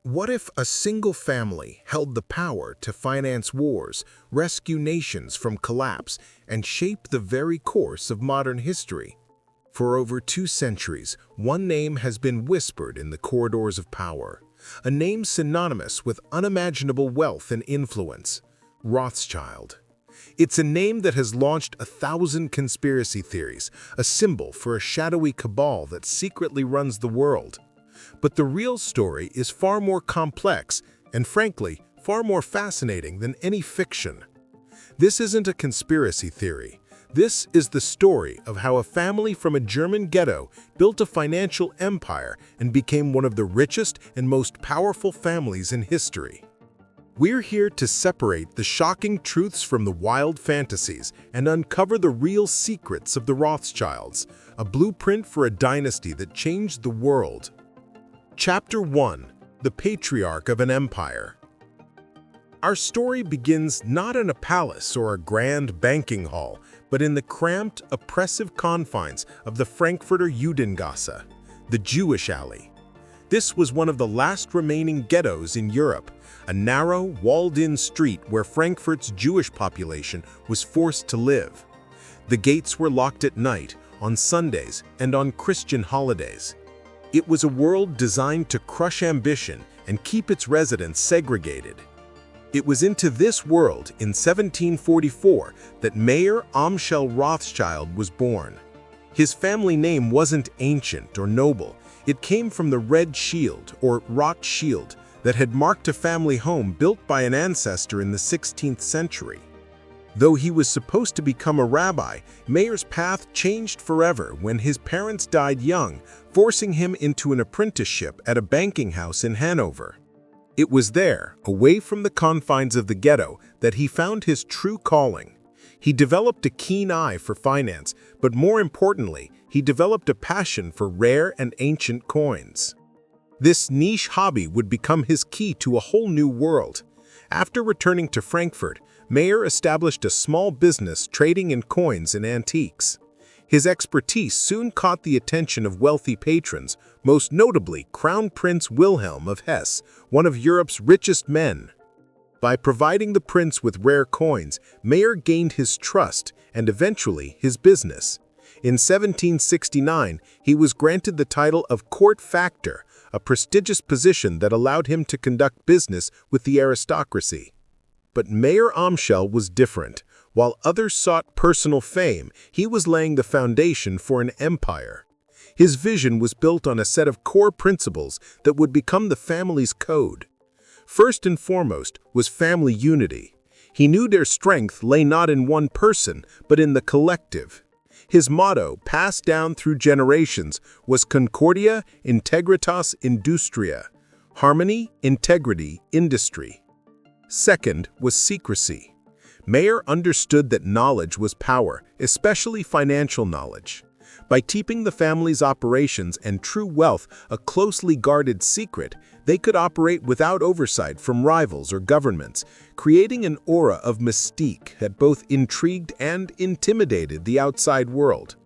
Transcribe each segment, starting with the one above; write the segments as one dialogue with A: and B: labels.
A: What if a single family held the power to finance wars, rescue nations from collapse, and shape the very course of modern history? For over 2 centuries, one name has been whispered in the corridors of power, a name synonymous with unimaginable wealth and influence: Rothschild. It's a name that has launched 1,000 conspiracy theories, a symbol for a shadowy cabal that secretly runs the world. But the real story is far more complex and, frankly, far more fascinating than any fiction. This isn't a conspiracy theory. This is the story of how a family from a German ghetto built a financial empire and became one of the richest and most powerful families in history. We're here to separate the shocking truths from the wild fantasies and uncover the real secrets of the Rothschilds, a blueprint for a dynasty that changed the world. Chapter 1: The Patriarch of an Empire. Our story begins not in a palace or a grand banking hall, but in the cramped, oppressive confines of the Frankfurter Judengasse, the Jewish alley. This was one of the last remaining ghettos in Europe, a narrow, walled-in street where Frankfurt's Jewish population was forced to live. The gates were locked at night, on Sundays, and on Christian holidays. It was a world designed to crush ambition and keep its residents segregated. It was into this world, in 1744, that Mayer Amschel Rothschild was born. His family name wasn't ancient or noble. It came from the red shield, or Rothschild, that had marked a family home built by an ancestor in the 16th century. Though he was supposed to become a rabbi, Mayer's path changed forever when his parents died young, forcing him into an apprenticeship at a banking house in Hanover. It was there, away from the confines of the ghetto, that he found his true calling. He developed a keen eye for finance, but more importantly, he developed a passion for rare and ancient coins. This niche hobby would become his key to a whole new world. After returning to Frankfurt, Mayer established a small business trading in coins and antiques. His expertise soon caught the attention of wealthy patrons, most notably Crown Prince Wilhelm of Hesse, one of Europe's richest men. By providing the prince with rare coins, Mayer gained his trust and eventually his business. In 1769, he was granted the title of court factor, a prestigious position that allowed him to conduct business with the aristocracy. But Mayer Amschel was different. While others sought personal fame, he was laying the foundation for an empire. His vision was built on a set of core principles that would become the family's code. First and foremost was family unity. He knew their strength lay not in one person, but in the collective. His motto, passed down through generations, was Concordia Integritas Industria, harmony, integrity, industry. Second was secrecy. Mayer understood that knowledge was power, especially financial knowledge. By keeping the family's operations and true wealth a closely guarded secret, they could operate without oversight from rivals or governments, creating an aura of mystique that both intrigued and intimidated the outside world.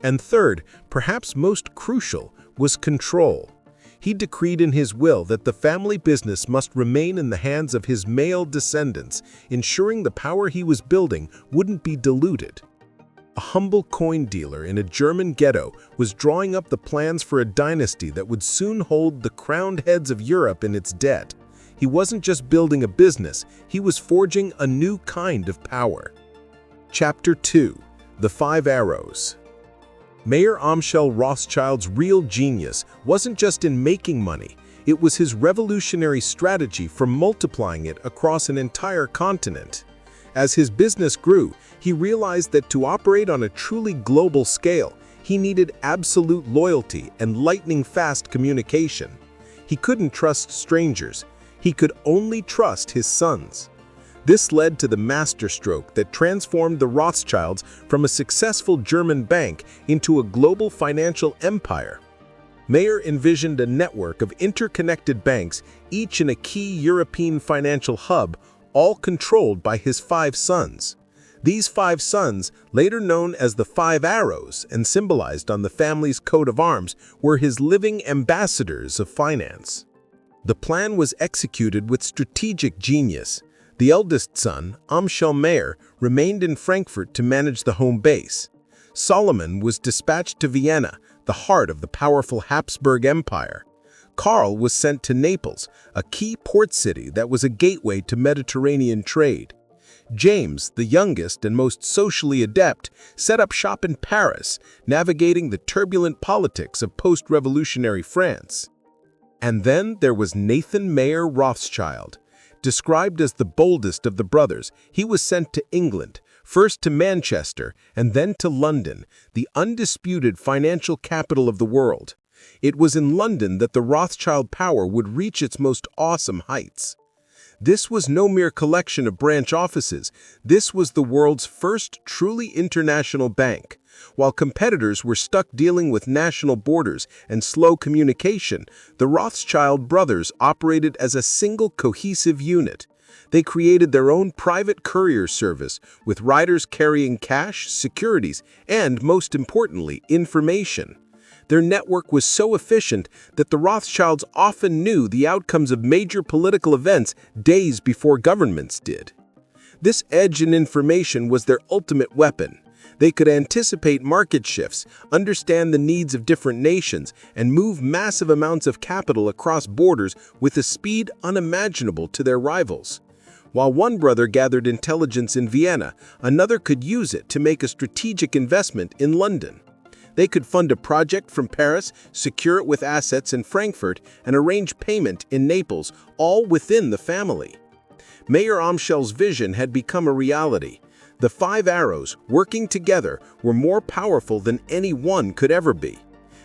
A: And third, perhaps most crucial, was control. He decreed in his will that the family business must remain in the hands of his male descendants, ensuring the power he was building wouldn't be diluted. A humble coin dealer in a German ghetto was drawing up the plans for a dynasty that would soon hold the crowned heads of Europe in its debt. He wasn't just building a business, he was forging a new kind of power. Chapter 2: The 5 Arrows. Mayer Amschel Rothschild's real genius wasn't just in making money, it was his revolutionary strategy for multiplying it across an entire continent. As his business grew, he realized that to operate on a truly global scale, he needed absolute loyalty and lightning-fast communication. He couldn't trust strangers. He could only trust his sons. This led to the masterstroke that transformed the Rothschilds from a successful German bank into a global financial empire. Mayer envisioned a network of interconnected banks, each in a key European financial hub, all controlled by his 5 sons. These 5 sons, later known as the 5 Arrows and symbolized on the family's coat of arms, were his living ambassadors of finance. The plan was executed with strategic genius. The eldest son, Amschel Meyer, remained in Frankfurt to manage the home base. Solomon was dispatched to Vienna, the heart of the powerful Habsburg Empire. Karl was sent to Naples, a key port city that was a gateway to Mediterranean trade. James, the youngest and most socially adept, set up shop in Paris, navigating the turbulent politics of post-revolutionary France. And then there was Nathan Mayer Rothschild. Described as the boldest of the brothers, he was sent to England, first to Manchester and then to London, the undisputed financial capital of the world. It was in London that the Rothschild power would reach its most awesome heights. This was no mere collection of branch offices. This was the world's first truly international bank. While competitors were stuck dealing with national borders and slow communication, the Rothschild brothers operated as a single cohesive unit. They created their own private courier service, with riders carrying cash, securities, and, most importantly, information. Their network was so efficient that the Rothschilds often knew the outcomes of major political events days before governments did. This edge in information was their ultimate weapon. They could anticipate market shifts, understand the needs of different nations, and move massive amounts of capital across borders with a speed unimaginable to their rivals. While one brother gathered intelligence in Vienna, another could use it to make a strategic investment in London. They could fund a project from Paris, secure it with assets in Frankfurt, and arrange payment in Naples, all within the family. Mayer Amschel's vision had become a reality. The 5 arrows, working together, were more powerful than any one could ever be.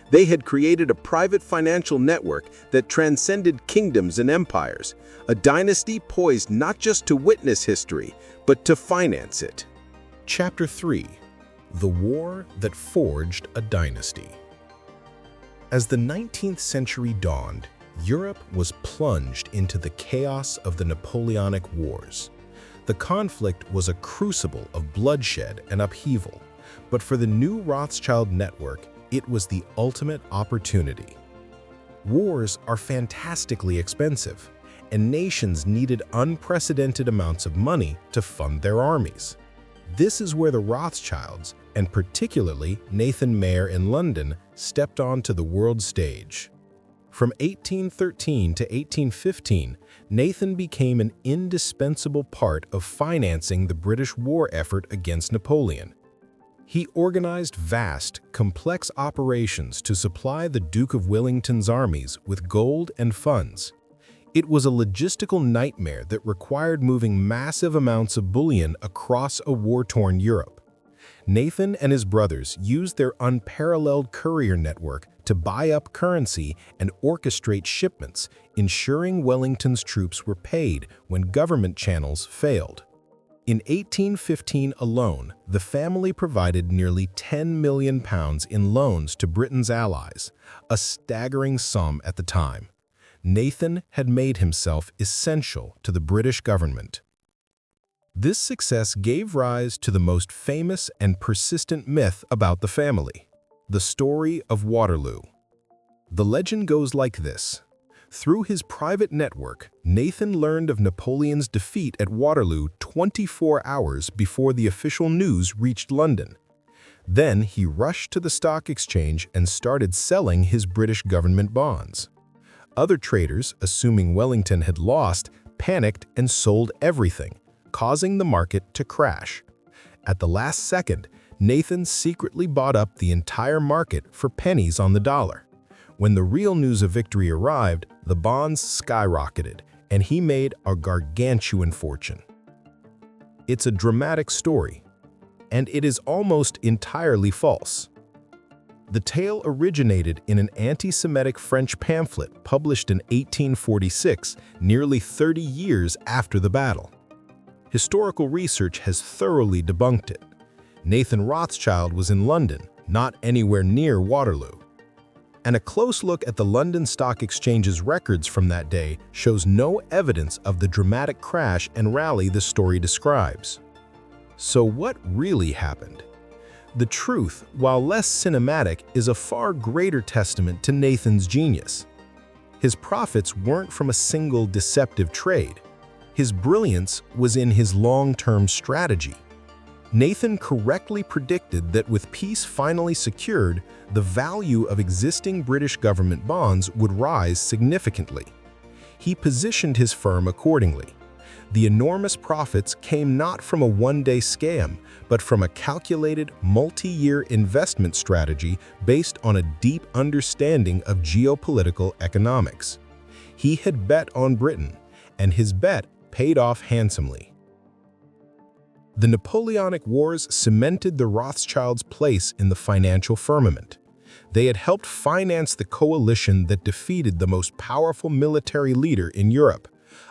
A: They had created a private financial network that transcended kingdoms and empires, a dynasty poised not just to witness history, but to finance it. Chapter 3. The War That Forged a Dynasty. As the 19th century dawned, Europe was plunged into the chaos of the Napoleonic Wars. The conflict was a crucible of bloodshed and upheaval, but for the new Rothschild network, it was the ultimate opportunity. Wars are fantastically expensive, and nations needed unprecedented amounts of money to fund their armies. This is where the Rothschilds, and particularly Nathan Mayer in London, stepped onto the world stage. From 1813 to 1815, Nathan became an indispensable part of financing the British war effort against Napoleon. He organized vast, complex operations to supply the Duke of Wellington's armies with gold and funds. It was a logistical nightmare that required moving massive amounts of bullion across a war-torn Europe. Nathan and his brothers used their unparalleled courier network to buy up currency and orchestrate shipments, ensuring Wellington's troops were paid when government channels failed. In 1815 alone, the family provided nearly £10 million in loans to Britain's allies, a staggering sum at the time. Nathan had made himself essential to the British government. This success gave rise to the most famous and persistent myth about the family, the story of Waterloo. The legend goes like this. Through his private network, Nathan learned of Napoleon's defeat at Waterloo 24 hours before the official news reached London. Then he rushed to the stock exchange and started selling his British government bonds. Other traders, assuming Wellington had lost, panicked and sold everything, causing the market to crash. At the last second, Nathan secretly bought up the entire market for pennies on the dollar. When the real news of victory arrived, the bonds skyrocketed, and he made a gargantuan fortune. It's a dramatic story, and it is almost entirely false. The tale originated in an anti-Semitic French pamphlet published in 1846, nearly 30 years after the battle. Historical research has thoroughly debunked it. Nathan Rothschild was in London, not anywhere near Waterloo. And a close look at the London Stock Exchange's records from that day shows no evidence of the dramatic crash and rally the story describes. So what really happened? The truth, while less cinematic, is a far greater testament to Nathan's genius. His profits weren't from a single deceptive trade. His brilliance was in his long-term strategy. Nathan correctly predicted that with peace finally secured, the value of existing British government bonds would rise significantly. He positioned his firm accordingly. The enormous profits came not from a one-day scam, but from a calculated, multi-year investment strategy based on a deep understanding of geopolitical economics. He had bet on Britain, and his bet paid off handsomely. The Napoleonic Wars cemented the Rothschilds' place in the financial firmament. They had helped finance the coalition that defeated the most powerful military leader in Europe.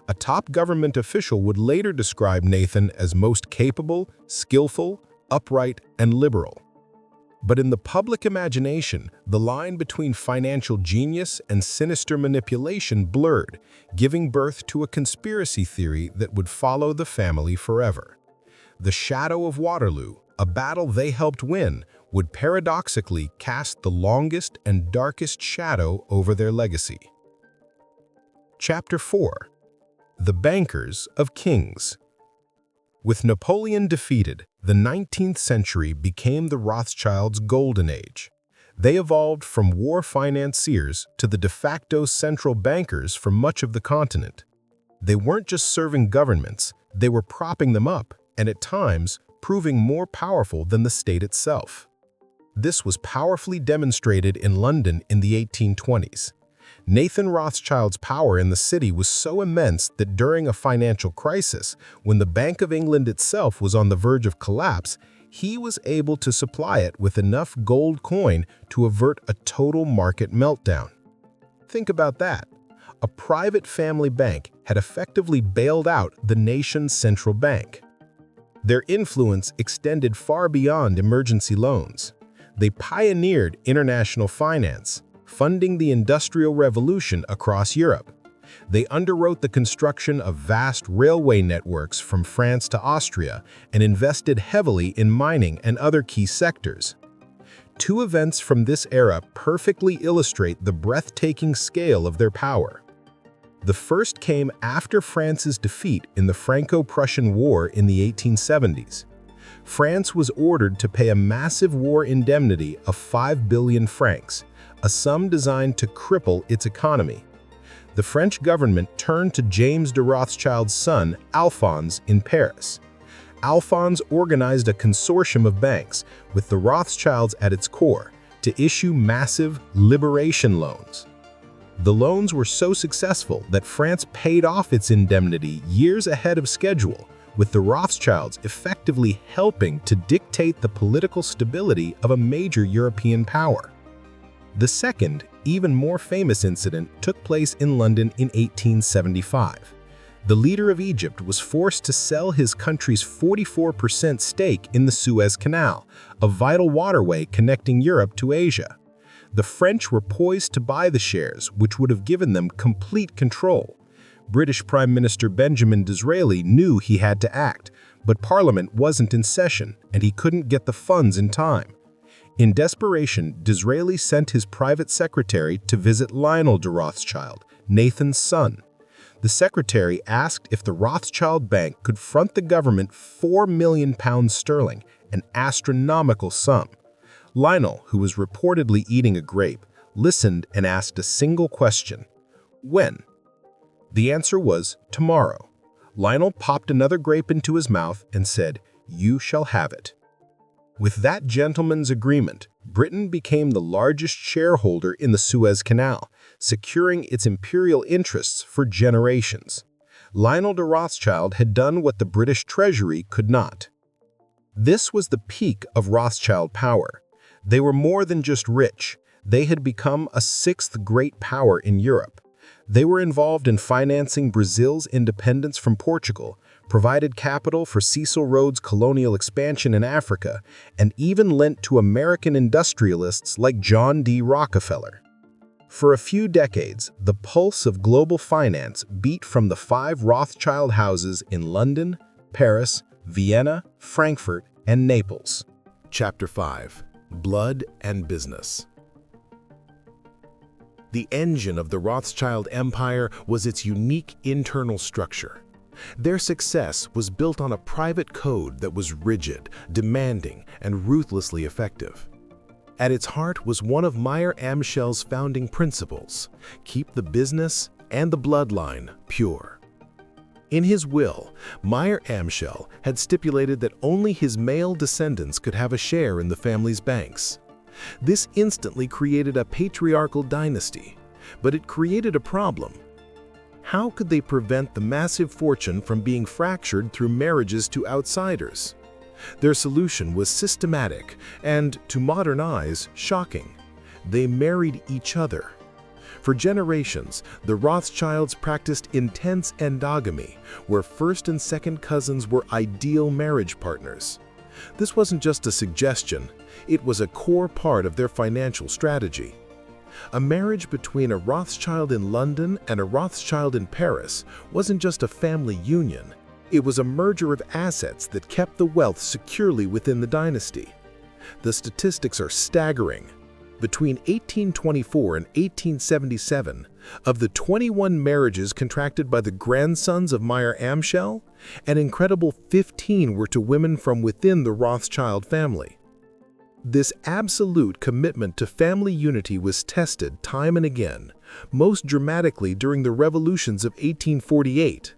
A: A top government official would later describe Nathan as most capable, skillful, upright, and liberal. But in the public imagination, the line between financial genius and sinister manipulation blurred, giving birth to a conspiracy theory that would follow the family forever. The shadow of Waterloo, a battle they helped win, would paradoxically cast the longest and darkest shadow over their legacy. Chapter 4. The Bankers of Kings. With Napoleon defeated, the 19th century became the Rothschilds' golden age. They evolved from war financiers to the de facto central bankers for much of the continent. They weren't just serving governments, they were propping them up, and at times, proving more powerful than the state itself. This was powerfully demonstrated in London in the 1820s. Nathan Rothschild's power in the city was so immense that during a financial crisis, when the Bank of England itself was on the verge of collapse, he was able to supply it with enough gold coin to avert a total market meltdown. Think about that. A private family bank had effectively bailed out the nation's central bank. Their influence extended far beyond emergency loans. They pioneered international finance, funding the Industrial Revolution across Europe. They underwrote the construction of vast railway networks from France to Austria and invested heavily in mining and other key sectors. Two events from this era perfectly illustrate the breathtaking scale of their power. The first came after France's defeat in the Franco-Prussian War in the 1870s. France was ordered to pay a massive war indemnity of 5 billion francs, a sum designed to cripple its economy. The French government turned to James de Rothschild's son, Alphonse, in Paris. Alphonse organized a consortium of banks, with the Rothschilds at its core, to issue massive liberation loans. The loans were so successful that France paid off its indemnity years ahead of schedule, with the Rothschilds effectively helping to dictate the political stability of a major European power. The second, even more famous incident took place in London in 1875. The leader of Egypt was forced to sell his country's 44% stake in the Suez Canal, a vital waterway connecting Europe to Asia. The French were poised to buy the shares, which would have given them complete control. British Prime Minister Benjamin Disraeli knew he had to act, but Parliament wasn't in session and he couldn't get the funds in time. In desperation, Disraeli sent his private secretary to visit Lionel de Rothschild, Nathan's son. The secretary asked if the Rothschild Bank could front the government £4 million, an astronomical sum. Lionel, who was reportedly eating a grape, listened and asked a single question: when? The answer was tomorrow. Lionel popped another grape into his mouth and said, "You shall have it." With that gentleman's agreement, Britain became the largest shareholder in the Suez Canal, securing its imperial interests for generations. Lionel de Rothschild had done what the British Treasury could not. This was the peak of Rothschild power. They were more than just rich. They had become a sixth great power in Europe. They were involved in financing Brazil's independence from Portugal, provided capital for Cecil Rhodes' colonial expansion in Africa, and even lent to American industrialists like John D. Rockefeller. For a few decades, the pulse of global finance beat from the 5 Rothschild houses in London, Paris, Vienna, Frankfurt, and Naples. Chapter 5. Blood and Business. The engine of the Rothschild empire was its unique internal structure. Their success was built on a private code that was rigid, demanding, and ruthlessly effective. At its heart was one of Meyer Amschel's founding principles: keep the business and the bloodline pure. In his will, Meyer Amschel had stipulated that only his male descendants could have a share in the family's banks. This instantly created a patriarchal dynasty, but it created a problem. How could they prevent the massive fortune from being fractured through marriages to outsiders? Their solution was systematic and, to modern eyes, shocking. They married each other. For generations, the Rothschilds practiced intense endogamy, where first and second cousins were ideal marriage partners. This wasn't just a suggestion, it was a core part of their financial strategy. A marriage between a Rothschild in London and a Rothschild in Paris wasn't just a family union, it was a merger of assets that kept the wealth securely within the dynasty. The statistics are staggering. Between 1824 and 1877, of the 21 marriages contracted by the grandsons of Meyer Amschel, an incredible 15 were to women from within the Rothschild family. This absolute commitment to family unity was tested time and again, most dramatically during the revolutions of 1848.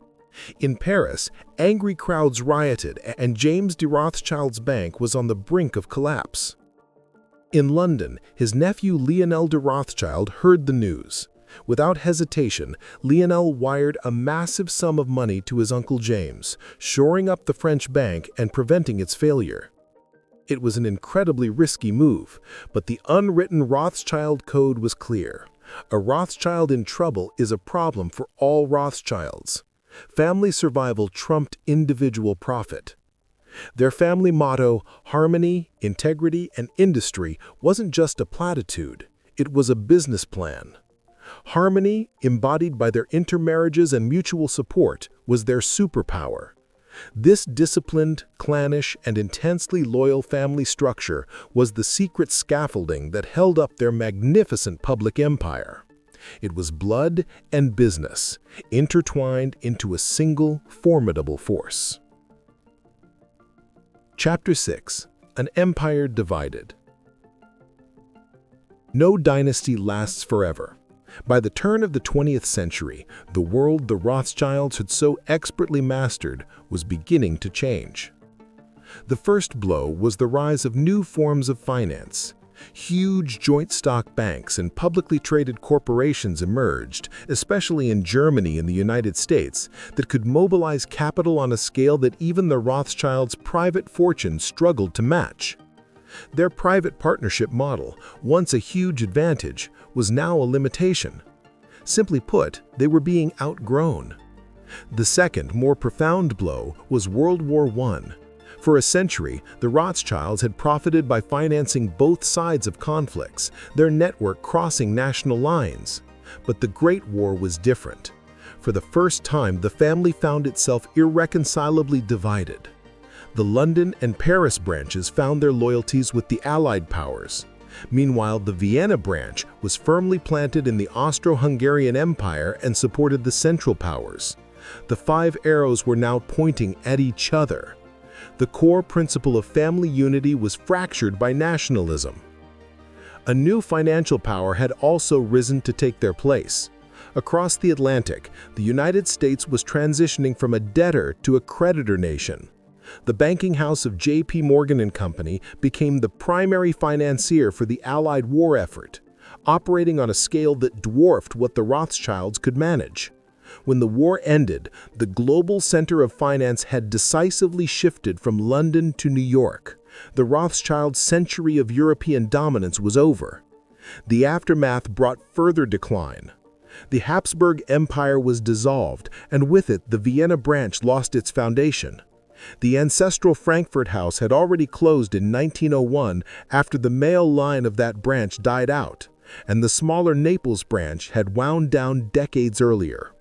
A: In Paris, angry crowds rioted and James de Rothschild's bank was on the brink of collapse. In London, his nephew Lionel de Rothschild heard the news. Without hesitation, Lionel wired a massive sum of money to his uncle James, shoring up the French bank and preventing its failure. It was an incredibly risky move, but the unwritten Rothschild code was clear. A Rothschild in trouble is a problem for all Rothschilds. Family survival trumped individual profit. Their family motto, harmony, integrity, and industry, wasn't just a platitude, it was a business plan. Harmony, embodied by their intermarriages and mutual support, was their superpower. This disciplined, clannish, and intensely loyal family structure was the secret scaffolding that held up their magnificent public empire. It was blood and business, intertwined into a single, formidable force. Chapter 6. An Empire Divided. No dynasty lasts forever. By the turn of the 20th century, the world the Rothschilds had so expertly mastered was beginning to change. The first blow was the rise of new forms of finance. Huge joint stock banks and publicly traded corporations emerged, especially in Germany and the United States, that could mobilize capital on a scale that even the Rothschilds' private fortune struggled to match. Their private partnership model, once a huge advantage, was now a limitation. Simply put, they were being outgrown. The second, more profound blow was World War I. For a century, the Rothschilds had profited by financing both sides of conflicts, their network crossing national lines. But the Great War was different. For the first time, the family found itself irreconcilably divided. The London and Paris branches found their loyalties with the Allied powers. Meanwhile, the Vienna branch was firmly planted in the Austro-Hungarian Empire and supported the Central Powers. The five arrows were now pointing at each other. The core principle of family unity was fractured by nationalism. A new financial power had also risen to take their place. Across the Atlantic, the United States was transitioning from a debtor to a creditor nation. The banking house of J.P. Morgan & Company became the primary financier for the Allied war effort, operating on a scale that dwarfed what the Rothschilds could manage. When the war ended, the global center of finance had decisively shifted from London to New York. The Rothschild century of European dominance was over. The aftermath brought further decline. The Habsburg Empire was dissolved, and with it, the Vienna branch lost its foundation. The ancestral Frankfurt House had already closed in 1901 after the male line of that branch died out, and the smaller Naples branch had wound down decades earlier.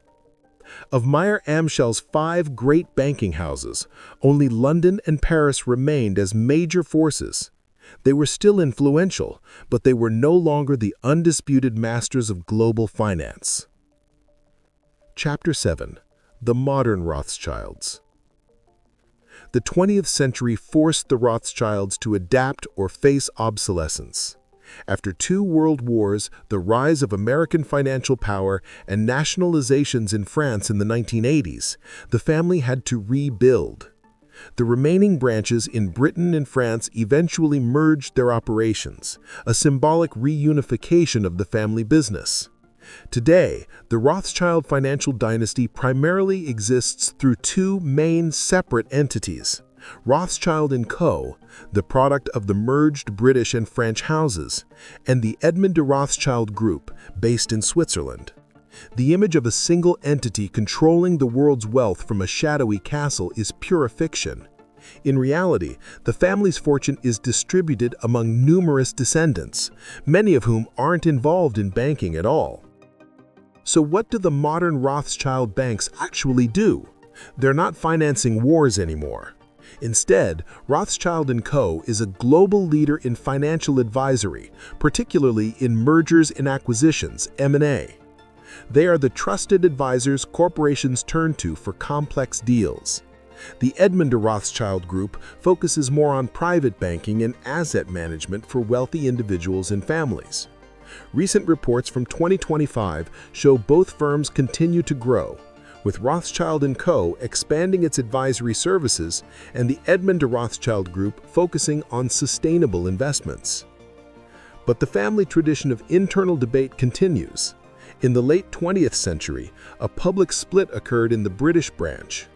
A: Of Meyer Amschel's 5 great banking houses, only London and Paris remained as major forces. They were still influential, but they were no longer the undisputed masters of global finance. Chapter 7. The Modern Rothschilds. The 20th century forced the Rothschilds to adapt or face obsolescence. After 2 world wars, the rise of American financial power, and nationalizations in France in the 1980s, the family had to rebuild. The remaining branches in Britain and France eventually merged their operations, a symbolic reunification of the family business. Today, the Rothschild financial dynasty primarily exists through 2 main separate entities: Rothschild & Co., the product of the merged British and French houses, and the Edmond de Rothschild Group, based in Switzerland. The image of a single entity controlling the world's wealth from a shadowy castle is pure fiction. In reality, the family's fortune is distributed among numerous descendants, many of whom aren't involved in banking at all. So what do the modern Rothschild banks actually do? They're not financing wars anymore. Instead, Rothschild & Co. is a global leader in financial advisory, particularly in mergers and acquisitions, M&A. They are the trusted advisors corporations turn to for complex deals. The Edmond de Rothschild Group focuses more on private banking and asset management for wealthy individuals and families. Recent reports from 2025 show both firms continue to grow, with Rothschild & Co. expanding its advisory services and the Edmond de Rothschild Group focusing on sustainable investments. But the family tradition of internal debate continues. In the late 20th century, a public split occurred in the British branch.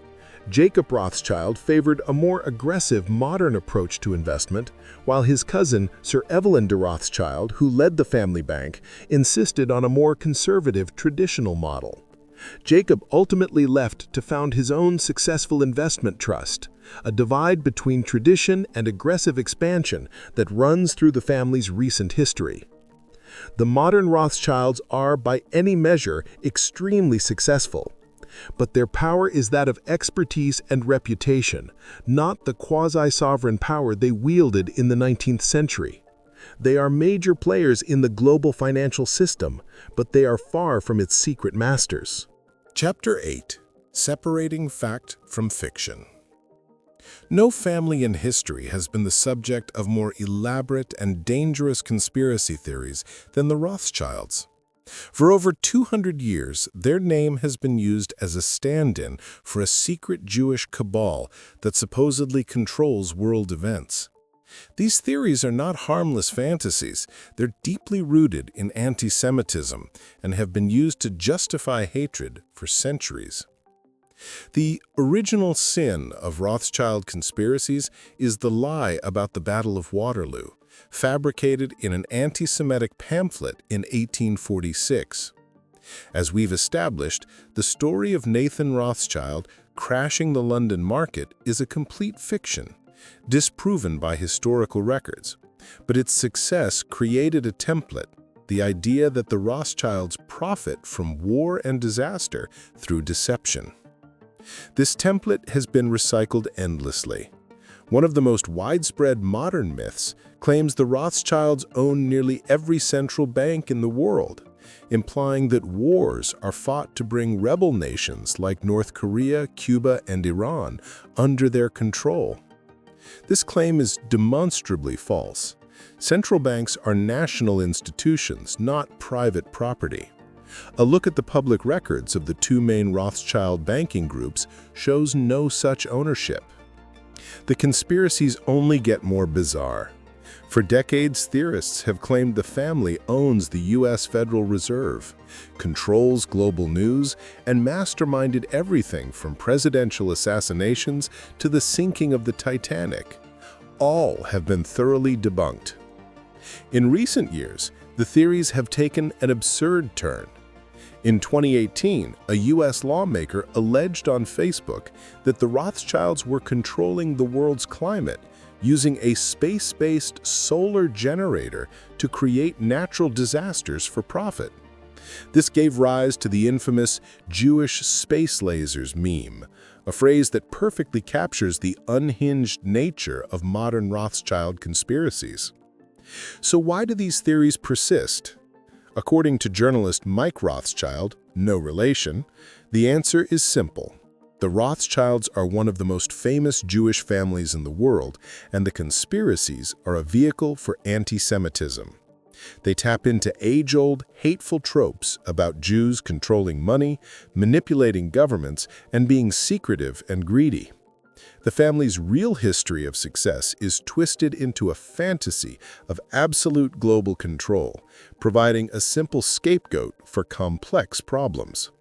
A: Jacob Rothschild favored a more aggressive modern approach to investment, while his cousin, Sir Evelyn de Rothschild, who led the family bank, insisted on a more conservative traditional model. Jacob ultimately left to found his own successful investment trust, a divide between tradition and aggressive expansion that runs through the family's recent history. The modern Rothschilds are, by any measure, extremely successful. But their power is that of expertise and reputation, not the quasi-sovereign power they wielded in the 19th century. They are major players in the global financial system, but they are far from its secret masters.
B: Chapter 8. Separating Fact from Fiction. No family in history has been the subject of more elaborate and dangerous conspiracy theories than the Rothschilds. For over 200 years, their name has been used as a stand-in for a secret Jewish cabal that supposedly controls world events. These theories are not harmless fantasies. They're deeply rooted in anti-Semitism and have been used to justify hatred for centuries. The original sin of Rothschild conspiracies is the lie about the Battle of Waterloo, fabricated in an anti-Semitic pamphlet in 1846. As we've established, the story of Nathan Rothschild crashing the London market is a complete fiction, disproven by historical records. But its success created a template, the idea that the Rothschilds profit from war and disaster through deception. This template has been recycled endlessly. One of the most widespread modern myths claims the Rothschilds own nearly every central bank in the world, implying that wars are fought to bring rebel nations like North Korea, Cuba, and Iran under their control. This claim is demonstrably false. Central banks are national institutions, not private property. A look at the public records of the 2 main Rothschild banking groups shows no such ownership. The conspiracies only get more bizarre. For decades, theorists have claimed the family owns the U.S. Federal Reserve, controls global news, and masterminded everything from presidential assassinations to the sinking of the Titanic. All have been thoroughly debunked. In recent years, the theories have taken an absurd turn. In 2018, a U.S. lawmaker alleged on Facebook that the Rothschilds were controlling the world's climate using a space-based solar generator to create natural disasters for profit. This gave rise to the infamous Jewish space lasers meme, a phrase that perfectly captures the unhinged nature of modern Rothschild conspiracies. So why do these theories persist? According to journalist Mike Rothschild, no relation, the answer is simple. The Rothschilds are one of the most famous Jewish families in the world, and the conspiracies are a vehicle for anti-Semitism. They tap into age-old, hateful tropes about Jews controlling money, manipulating governments, and being secretive and greedy. The family's real history of success is twisted into a fantasy of absolute global control, providing a simple scapegoat for complex problems.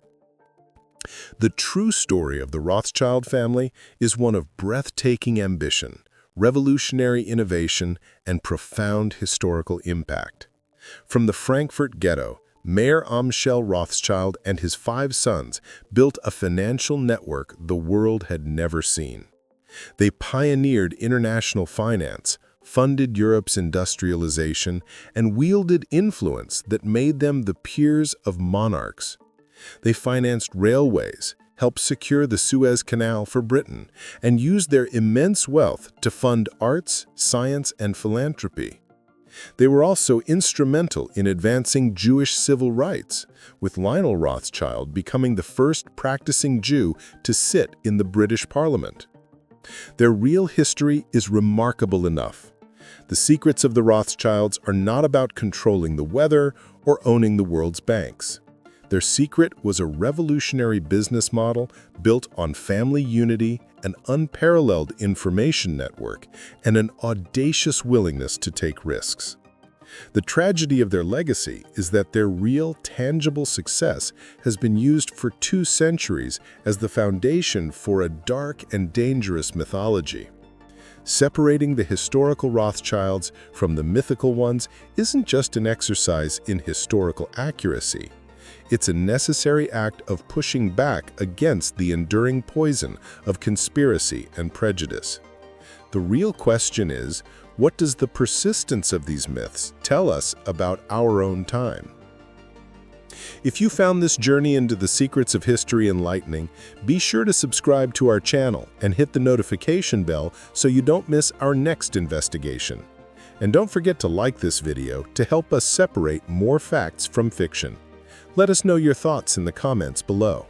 B: The true story of the Rothschild family is one of breathtaking ambition, revolutionary innovation, and profound historical impact. From the Frankfurt ghetto, Mayor Amschel Rothschild and his 5 sons built a financial network the world had never seen. They pioneered international finance, funded Europe's industrialization, and wielded influence that made them the peers of monarchs. They financed railways, helped secure the Suez Canal for Britain, and used their immense wealth to fund arts, science, and philanthropy. They were also instrumental in advancing Jewish civil rights, with Lionel Rothschild becoming the first practicing Jew to sit in the British Parliament. Their real history is remarkable enough. The secrets of the Rothschilds are not about controlling the weather or owning the world's banks. Their secret was a revolutionary business model built on family unity, an unparalleled information network, and an audacious willingness to take risks. The tragedy of their legacy is that their real, tangible success has been used for 2 centuries as the foundation for a dark and dangerous mythology. Separating the historical Rothschilds from the mythical ones isn't just an exercise in historical accuracy. It's a necessary act of pushing back against the enduring poison of conspiracy and prejudice. The real question is, what does the persistence of these myths tell us about our own time? If you found this journey into the secrets of history enlightening, be sure to subscribe to our channel and hit the notification bell so you don't miss our next investigation. And don't forget to like this video to help us separate more facts from fiction. Let us know your thoughts in the comments below.